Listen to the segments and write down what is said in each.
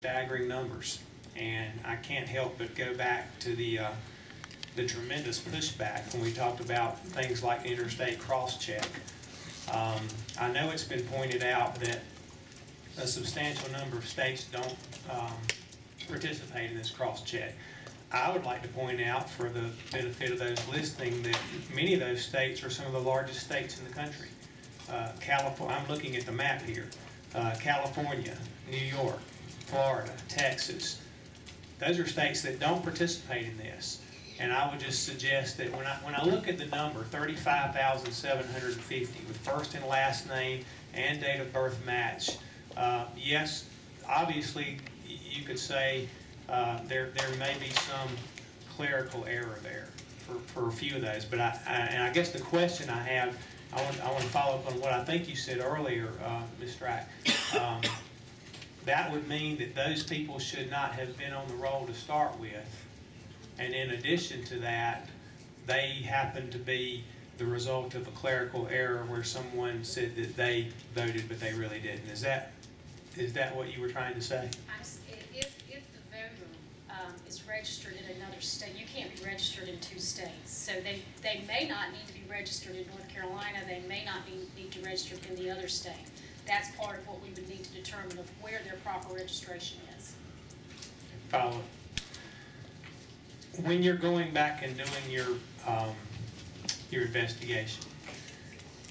staggering numbers, and I can't help but go back to the tremendous pushback when we talked about things like interstate cross-check. I know it's been pointed out that a substantial number of states don't participate in this cross-check. I would like to point out, for the benefit of those listening, that many of those states are some of the largest states in the country. California, I'm looking at the map here. California, New York, Florida, Texas. Those are states that don't participate in this. And I would just suggest that when I look at the number, 35,750, with first and last name and date of birth match, yes, obviously you could say there may be some clerical error there for a few of those. But I guess the question I have, I want to follow up on what I think you said earlier, Ms. Strack. That would mean that those people should not have been on the roll to start with. And in addition to that, they happen to be the result of a clerical error where someone said that they voted but they really didn't. Is that what you were trying to say? If the voter is registered in another state, you can't be registered in two states. So they may not need to be registered in North Carolina. They may not need to register in the other state. That's part of what we would need to determine of where their proper registration is. Follow. When you're going back and doing your investigation,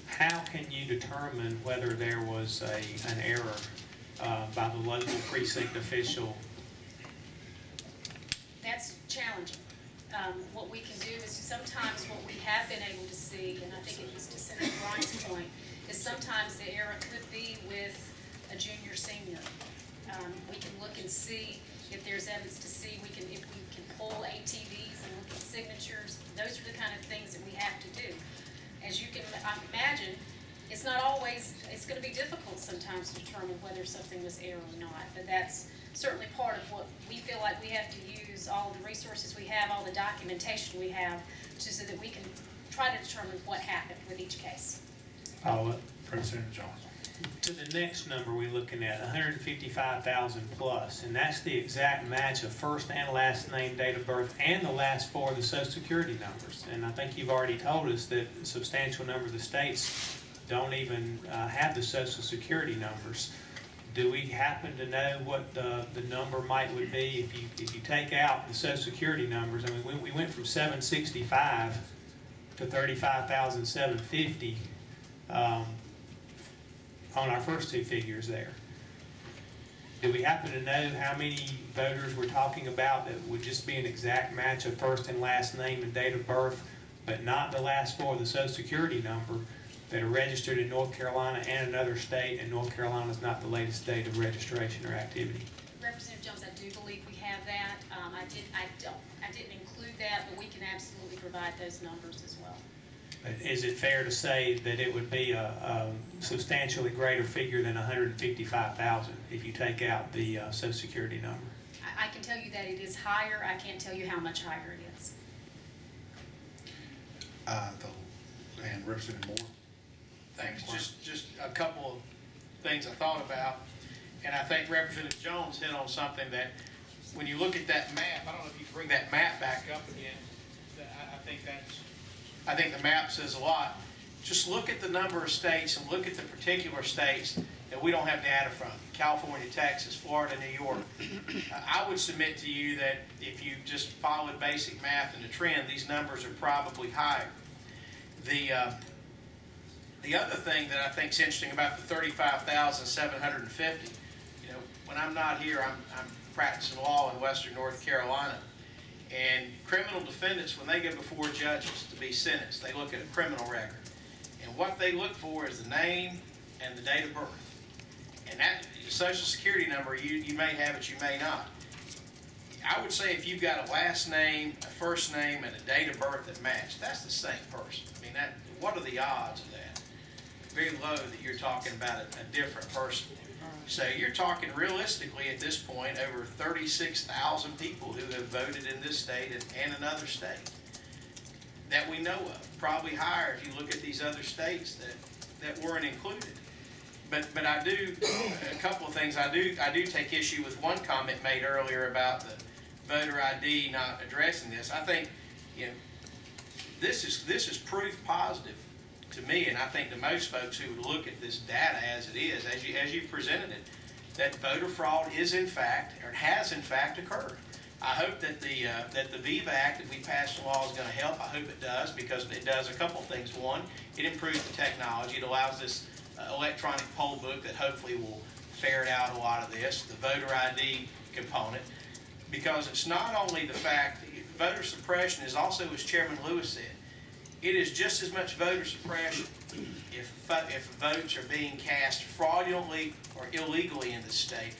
how can you determine whether there was an error by the local precinct official? That's challenging. What we can do is sometimes what we have been able to see, and I think it was to Senator Bryan's point, is sometimes the error could be with a junior senior. We can look and see if there's evidence to see. If we can pull ATVs and look at signatures. Those are the kind of things that we have to do. As you can imagine, it's not always, it's going to be difficult sometimes to determine whether something was error or not, but that's certainly part of what we feel like we have to use, all the resources we have, all the documentation we have, so that we can try to determine what happened with each case. Follow up, President Johnson. To the next number we're looking at, 155,000 plus, and that's the exact match of first and last name, date of birth, and the last four of the Social Security numbers. And I think you've already told us that a substantial number of the states don't even have the Social Security numbers. Do we happen to know what the number would be if you take out the Social Security numbers? I mean, we went from 765 to 35,750 on our first two figures there. Do we happen to know how many voters we're talking about that would just be an exact match of first and last name and date of birth, but not the last four of the Social Security number, that are registered in North Carolina and another state, and North Carolina is not the latest date of registration or activity? Representative Jones, I do believe we have that. I didn't include that, but we can absolutely provide those numbers as well. Is it fair to say that it would be a substantially greater figure than 155,000 if you take out the Social Security number? I can tell you that it is higher. I can't tell you how much higher it is. And Representative Moore. Thanks. Just a couple of things I thought about, and I think Representative Jones hit on something that when you look at that map, I don't know if you can bring that map back up again. I think the map says a lot. Just look at the number of states and look at the particular states that we don't have data from. California, Texas, Florida, New York. I would submit to you that if you just followed basic math and the trend, these numbers are probably higher. The other thing that I think is interesting about the 35,750, when I'm not here, I'm practicing law in Western North Carolina. And criminal defendants, when they go before judges to be sentenced, they look at a criminal record. And what they look for is the name and the date of birth. And that Social Security number, you may have it, you may not. I would say if you've got a last name, a first name, and a date of birth that match, that's the same person. I mean, what are the odds of that? Very low that you're talking about a different person. So you're talking realistically at this point over 36,000 people who have voted in this state and another state that we know of. Probably higher if you look at these other states that weren't included. But I do, a couple of things, I do take issue with one comment made earlier about the voter ID not addressing this. I think, this is proof positive to me, and I think to most folks who would look at this data as it is, as you presented it, that voter fraud is in fact, or has in fact occurred. I hope that the VIVA Act that we passed in law is going to help. I hope it does, because it does a couple things. One, it improves the technology. It allows this electronic poll book that hopefully will ferret out a lot of this, the voter ID component, because it's not only the fact that voter suppression is also, as Chairman Lewis said, it is just as much voter suppression if votes are being cast fraudulently or illegally in the state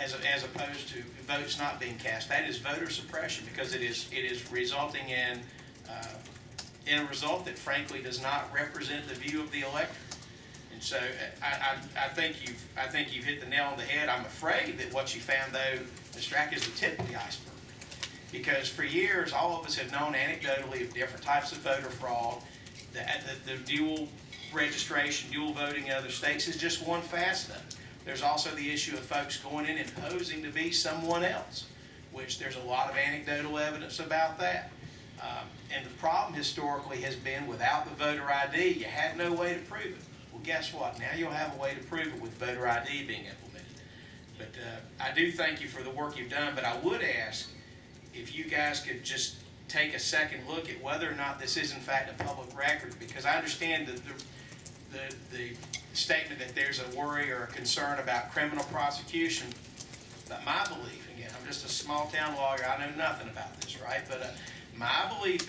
as opposed to votes not being cast. That is voter suppression, because it is resulting in a result that frankly does not represent the view of the electorate. And so I think you've hit the nail on the head. I'm afraid that what you found, though, Mr. Ack, is the tip of the iceberg. Because for years, all of us have known anecdotally of different types of voter fraud. The dual registration, dual voting in other states is just one facet of it. There's also the issue of folks going in and posing to be someone else, which there's a lot of anecdotal evidence about that. And the problem historically has been, without the voter ID, you had no way to prove it. Well, guess what? Now you'll have a way to prove it with voter ID being implemented. But I do thank you for the work you've done, but I would ask if you guys could just take a second look at whether or not this is in fact a public record, because I understand that the statement that there's a worry or a concern about criminal prosecution. But my belief, again, I'm just a small town lawyer, I know nothing about this, right? But my belief